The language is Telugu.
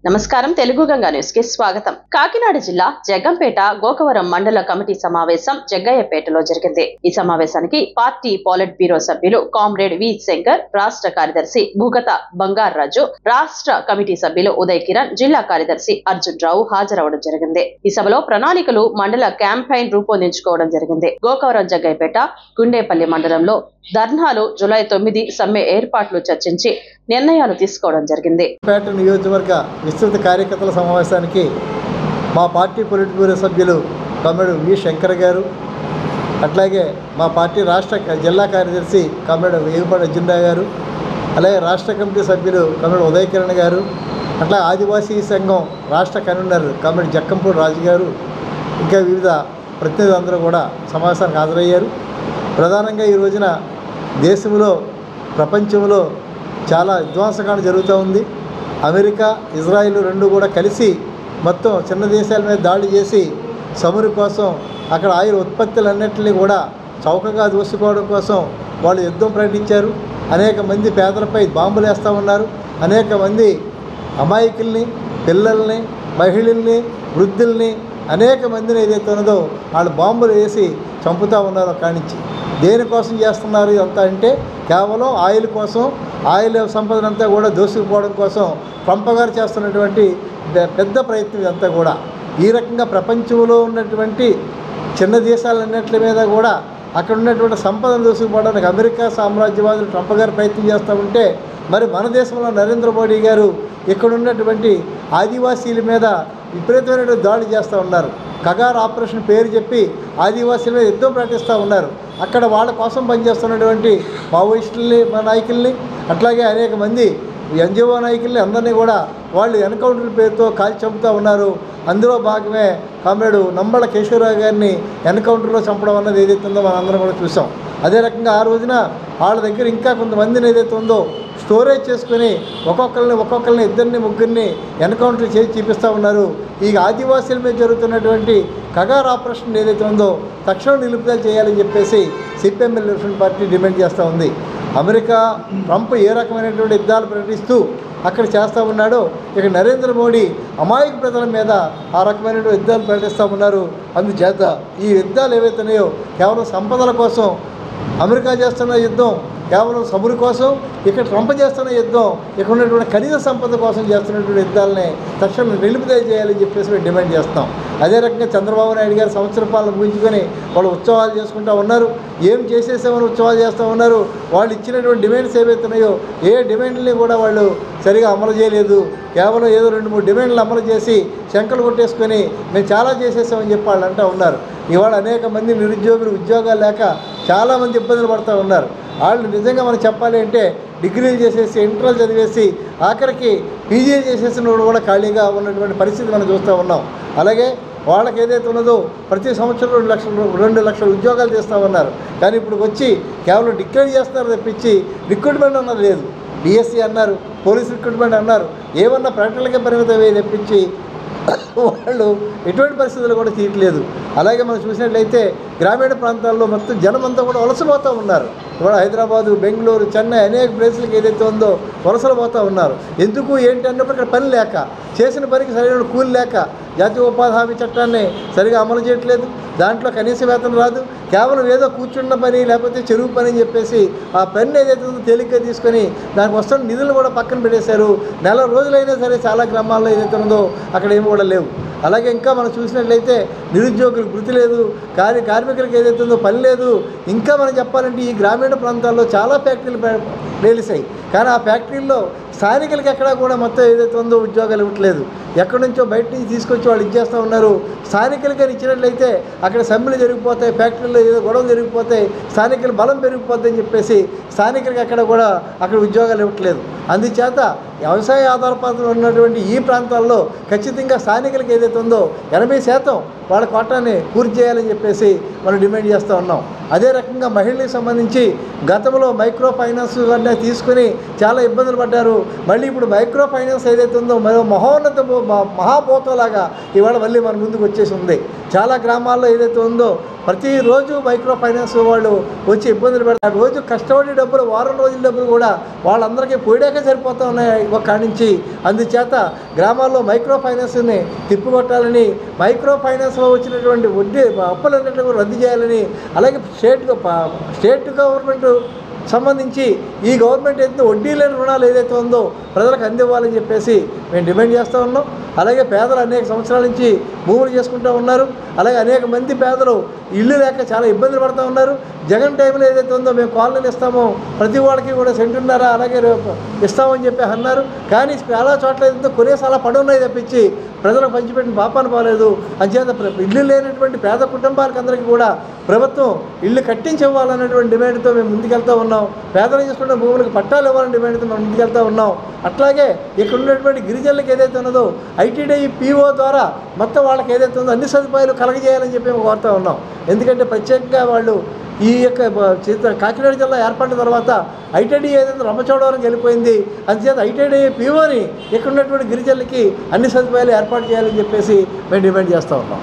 నమస్కారం. తెలుగు గంగా న్యూస్ కి స్వాగతం. కాకినాడ జిల్లా జగ్గంపేట గోకవరం మండల కమిటీ సమావేశం జగ్గయ్యపేటలో జరిగింది. ఈ సమావేశానికి పార్టీ పాలిట్ బ్యూరో సభ్యులు కామ్రేడ్ వి శంకర్, రాష్ట్ర కార్యదర్శి భూగత బంగారాజు, రాష్ట్ర కమిటీ సభ్యులు ఉదయ్ కిరణ్, జిల్లా కార్యదర్శి అర్జున్ రావు హాజరవడం జరిగింది. ఈ సభలో ప్రణాళికలు, మండల క్యాంపెయిన్ రూపొందించుకోవడం జరిగింది. గోకవరం, జగ్గయ్యపేట, గుండేపల్లి మండలంలో ధర్నాలు, జూలై 9 సమ్మె ఏర్పాట్లు చర్చించి నిర్ణయాలు తీసుకోవడం జరిగింది. పేట నియోజకవర్గ విస్తృత కార్యకర్తల సమావేశానికి మా పార్టీ పొలిట్ బ్యూరో సభ్యులు కామ్రేడ్ వి శంకర్ గారు, అట్లాగే మా పార్టీ రాష్ట్ర జిల్లా కార్యదర్శి కామ్రేడ్ వేగుపాటి అర్జున్ గారు, అలాగే రాష్ట్ర కమిటీ సభ్యులు కామ్రేడ్ ఉదయ్ కిరణ్ గారు, అట్లా ఆదివాసీ సంఘం రాష్ట్ర కన్వీనర్ కామ్రేడ్ జక్కంపూడి రాజు గారు, ఇంకా వివిధ ప్రతినిధులందరూ కూడా సమావేశానికి హాజరయ్యారు. ప్రధానంగా ఈ రోజున దేశంలో, ప్రపంచంలో చాలా విధ్వంసకాండ జరుగుతూ ఉంది. అమెరికా, ఇజ్రాయిల్ రెండు కూడా కలిసి మొత్తం చిన్న దేశాల మీద దాడి చేసి చమురు కోసం, అక్కడ ఆయిల్ ఉత్పత్తులన్నింటినీ కూడా చౌకగా దోసుకోవడం కోసం వాళ్ళు యుద్ధం ప్రకటించారు. అనేక మంది పేదలపై బాంబులు వేస్తూ ఉన్నారు. అనేక మంది అమాయకుల్ని, పిల్లల్ని, మహిళల్ని, వృద్ధుల్ని, అనేక మందిని ఏదైతే ఉన్నదో వాళ్ళు బాంబులు వేసి చంపుతూ ఉన్నారు. కానించి దేనికోసం చేస్తున్నారు ఇదంతా అంటే కేవలం ఆయిల్ కోసం, ఆయిల్ సంపదనంతా కూడా దోసుకుపోవడం కోసం ట్రంప్ గారు చేస్తున్నటువంటి పెద్ద ప్రయత్నం ఇదంతా కూడా. ఈ రకంగా ప్రపంచంలో ఉన్నటువంటి చిన్న దేశాలన్నింటి మీద కూడా అక్కడ ఉన్నటువంటి సంపదను దోసుకుపోవడానికి అమెరికా సామ్రాజ్యవాదులు ట్రంప్ గారు ప్రయత్నం చేస్తూ ఉంటే, మరి మన దేశంలో నరేంద్ర మోడీ గారు ఇక్కడ ఉన్నటువంటి ఆదివాసీల మీద విపరీతమైన దాడి చేస్తూ ఉన్నారు. కగార్ ఆపరేషన్ పేరు చెప్పి ఆదివాసీల మీద యుద్ధం ప్రకటిస్తూ ఉన్నారు. అక్కడ వాళ్ళ కోసం పనిచేస్తున్నటువంటి మావోయిస్టుల్ని, మా నాయకుల్ని, అట్లాగే అనేక మంది ఎన్జిఓ నాయకుల్ని అందరినీ కూడా వాళ్ళు ఎన్కౌంటర్ పేరుతో కాల్చి చంపుతూ ఉన్నారు. అందులో భాగమే కామ్రేడు నంబళ్ళ కేశవరావు గారిని ఎన్కౌంటర్లో చంపడం అన్నది ఏదైతే ఉందో మనందరం కూడా చూసాం. అదే రకంగా ఆ రోజున వాళ్ళ దగ్గర ఇంకా కొంతమందిని ఏదైతే ఉందో స్టోరేజ్ చేసుకుని ఒక్కొక్కరిని ఇద్దరిని ముగ్గురిని ఎన్కౌంటర్ చేసి చూపిస్తూ ఉన్నారు. ఈ ఆదివాసీల మీద జరుగుతున్నటువంటి కగార్ ఆపరేషన్ ఏదైతే ఉందో తక్షణం నిలుపుదల చేయాలని చెప్పేసి సిపిఎం ఎలిఫెంట్ పార్టీ డిమాండ్ చేస్తూ ఉంది. అమెరికా, ట్రంప్ ఏ రకమైనటువంటి యుద్ధాలు ప్రకటిస్తూ అక్కడ చేస్తూ ఉన్నాడో, ఇక నరేంద్ర మోడీ అమాయక ప్రజల మీద ఆ రకమైనటువంటి యుద్ధాలు ప్రకటిస్తూ ఉన్నారు. అందుచేత ఈ యుద్ధాలు ఏవైతున్నాయో కేవలం సంపదల కోసం అమెరికా చేస్తున్న యుద్ధం, కేవలం చమురు కోసం, ఇక్కడ ట్రంప్ చేస్తున్న యుద్ధం ఇక్కడ ఉన్నటువంటి ఖనిజ సంపద కోసం చేస్తున్నటువంటి యుద్ధాలని తక్షణం నిలుపుదల చేయాలని చెప్పేసి మేము డిమాండ్ చేస్తాం. అదే రకంగా చంద్రబాబు నాయుడు గారు సంవత్సర పాలన ముగించుకొని వాళ్ళు ఉత్సవాలు చేసుకుంటూ ఉన్నారు. ఏం చేసేసామని ఉత్సవాలు చేస్తూ ఉన్నారు. వాళ్ళు ఇచ్చినటువంటి డిమాండ్స్ ఏవైతున్నాయో ఏ డిమాండ్ని కూడా వాళ్ళు సరిగా అమలు చేయలేదు. కేవలం ఏదో 2-3 డిమాండ్లు అమలు చేసి శంకలు కొట్టేసుకొని మేము చాలా చేసేసామని చెప్పి వాళ్ళు అంటూ ఉన్నారు. ఇవాళ అనేక మంది నిరుద్యోగులు ఉద్యోగాలు లేక చాలామంది ఇబ్బందులు పడుతూ ఉన్నారు. వాళ్ళు నిజంగా మనం చెప్పాలి అంటే డిగ్రీలు చేసేసి, ఇంటర్లు చదివేసి, ఆఖరికి పీజీలు చేసేసిన వాళ్ళు కూడా ఖాళీగా ఉన్నటువంటి పరిస్థితి మనం చూస్తూ ఉన్నాం. అలాగే వాళ్ళకి ఏదైతే ఉన్నదో ప్రతి సంవత్సరం 2 లక్షల ఉద్యోగాలు తీస్తూ ఉన్నారు. కానీ ఇప్పుడు వచ్చి కేవలం డిక్లేర్ చేస్తున్నారు తప్పించి రిక్రూట్మెంట్ అన్నది లేదు. డిఎస్సి అన్నారు, పోలీస్ రిక్రూట్మెంట్ అన్నారు, ఏమన్నా ప్రకటనలకే పరిమితమే తప్పించి వాళ్ళు ఎటువంటి పరిస్థితులు కూడా తీయట్లేదు. అలాగే మనం చూసినట్లయితే గ్రామీణ ప్రాంతాల్లో మొత్తం జనమంతా కూడా వలసపోతూ ఉన్నారు. ఇవాళ హైదరాబాదు, బెంగళూరు, చెన్నై అనేక ప్లేసులకు ఏదైతే ఉందో వలసలు పోతూ ఉన్నారు. ఎందుకు ఏంటి అన్నప్పుడు ఇక్కడ పని లేక, చేసిన పనికి సరైన కూలి లేక, జాతీయ ఉపాధి హామీ చట్టాన్ని సరిగా అమలు చేయట్లేదు. దాంట్లో కనీస వేతనం రాదు. కేవలం ఏదో కూర్చున్న పని లేకపోతే చెరువు పని అని చెప్పేసి ఆ పని ఏదైతే ఉందో తేలిగ్గా తీసుకొని దానికి వస్తున్న నిధులు కూడా పక్కన పెట్టేశారు. నెల రోజులైనా సరే చాలా గ్రామాల్లో ఏదైతే ఉందో అక్కడ ఏమి కూడా లేవు. అలాగే ఇంకా మనం చూసినట్లయితే నిరుద్యోగులకు వృత్తి లేదు, కార్మికులకు ఏదైతే ఉందో పని లేదు. ఇంకా మనం చెప్పాలంటే ఈ గ్రామీణ ప్రాంతాల్లో చాలా ఫ్యాక్టరీలు రిలీసాయి. కానీ ఆ ఫ్యాక్టరీల్లో స్థానికులకి ఎక్కడా కూడా మొత్తం ఏదైతే ఉందో ఉద్యోగాలు ఇవ్వట్లేదు. ఎక్కడి నుంచో బయట నుంచి తీసుకొచ్చి వాళ్ళు ఇచ్చేస్తూ ఉన్నారు. స్థానికులకి ఇచ్చినట్లయితే అక్కడ సమ్మెలు జరిగిపోతాయి, ఫ్యాక్టరీలో ఏదో గొడవలు జరిగిపోతాయి, స్థానికుల బలం పెరిగిపోతుందని చెప్పేసి స్థానికులకి ఎక్కడ కూడా అక్కడ ఉద్యోగాలు ఇవ్వట్లేదు. అందుచేత వ్యవసాయ ఆధారపడి ఉన్నటువంటి ఈ ప్రాంతాల్లో ఖచ్చితంగా స్థానికులకి ఏదైతే ఉందో 80% వాళ్ళ కోటాన్ని పూర్తి చేయాలని చెప్పేసి మనం డిమాండ్ చేస్తూ ఉన్నాం. అదే రకంగా మహిళలకు సంబంధించి గతంలో మైక్రో ఫైనాన్స్ అన్నీ తీసుకుని చాలా ఇబ్బందులు పడ్డారు. మళ్ళీ ఇప్పుడు మైక్రో ఫైనాన్స్ ఏదైతే ఉందో మహోన్నత మహాభూతంలాగా ఇవాళ మళ్ళీ మన ముందుకు వచ్చేసి ఉంది. చాలా గ్రామాల్లో ఏదైతే ఉందో ప్రతిరోజు మైక్రో ఫైనాన్స్ వాళ్ళు వచ్చి ఇబ్బందులు పెడతారు. రోజు కష్టపడి డబ్బులు, వారం రోజుల డబ్బులు కూడా వాళ్ళందరికీ పోయాకే సరిపోతూ ఉన్నాయి ఒక కానించి. అందుచేత గ్రామాల్లో మైక్రో ఫైనాన్స్ని తిప్పికొట్టాలని, మైక్రో ఫైనాన్స్లో వచ్చినటువంటి వడ్డీ అప్పులన్నింటినీ కూడా రద్దు చేయాలని, అలాగే స్టేట్ గవర్నమెంట్ సంబంధించి ఈ గవర్నమెంట్ ఏదైతే వడ్డీ లేని రుణాలు ఏదైతే ఉందో ప్రజలకు అందివ్వాలని చెప్పేసి మేము డిమాండ్ చేస్తూ ఉన్నాం. అలాగే పేదలు అనేక సంవత్సరాల నుంచి భూములు చేసుకుంటూ ఉన్నారు. అలాగే అనేక మంది పేదలు ఇల్లు లేక చాలా ఇబ్బందులు పడుతూ ఉన్నారు. జగన్ టైంలో ఏదైతే ఉందో మేము కాలనీలు ఇస్తామో ప్రతి వాళ్ళకి కూడా సెంటున్నర అలాగే ఇస్తామని చెప్పి అన్నారు. కానీ చాలా చోట్ల ఏదైతే కొనేసి అలా పడి ఉన్నాయి తప్పించి ప్రజలకు పంచిపెట్టిన పాపాన పోలేదు. అంచేత ఇల్లు లేనటువంటి పేద కుటుంబాలకు అందరికీ కూడా ప్రభుత్వం ఇల్లు కట్టించి ఇవ్వాలన్నటువంటి డిమాండ్తో మేము ముందుకెళ్తూ ఉన్నాం. పేదలు చేసుకున్న భూములకు పట్టాలు ఇవ్వాలనే డిమాండ్తో మేము ముందుకెళ్తూ ఉన్నాం. అట్లాగే ఇక్కడ ఉన్నటువంటి గిరిజనులకు ఏదైతే ఉన్నదో ఐటీడీ పీఓ ద్వారా మొత్తం వాళ్ళకి ఏదైతే ఉందో అన్ని సదుపాయాలు కలగజేయాలని చెప్పి మేము కోరుతూ ఉన్నాం. ఎందుకంటే ప్రత్యేకంగా వాళ్ళు ఈ యొక్క కాకినాడ జిల్లా ఏర్పడిన తర్వాత ఐటీడీ ఏదైతే రంపచోడవరం వెళ్ళిపోయింది. అందుచేత ఐటీడీ పీఓని ఇక్కడ ఉన్నటువంటి గిరిజనులకి అన్ని సదుపాయాలు ఏర్పాటు చేయాలని చెప్పేసి మేము డిమాండ్ చేస్తూ ఉన్నాం.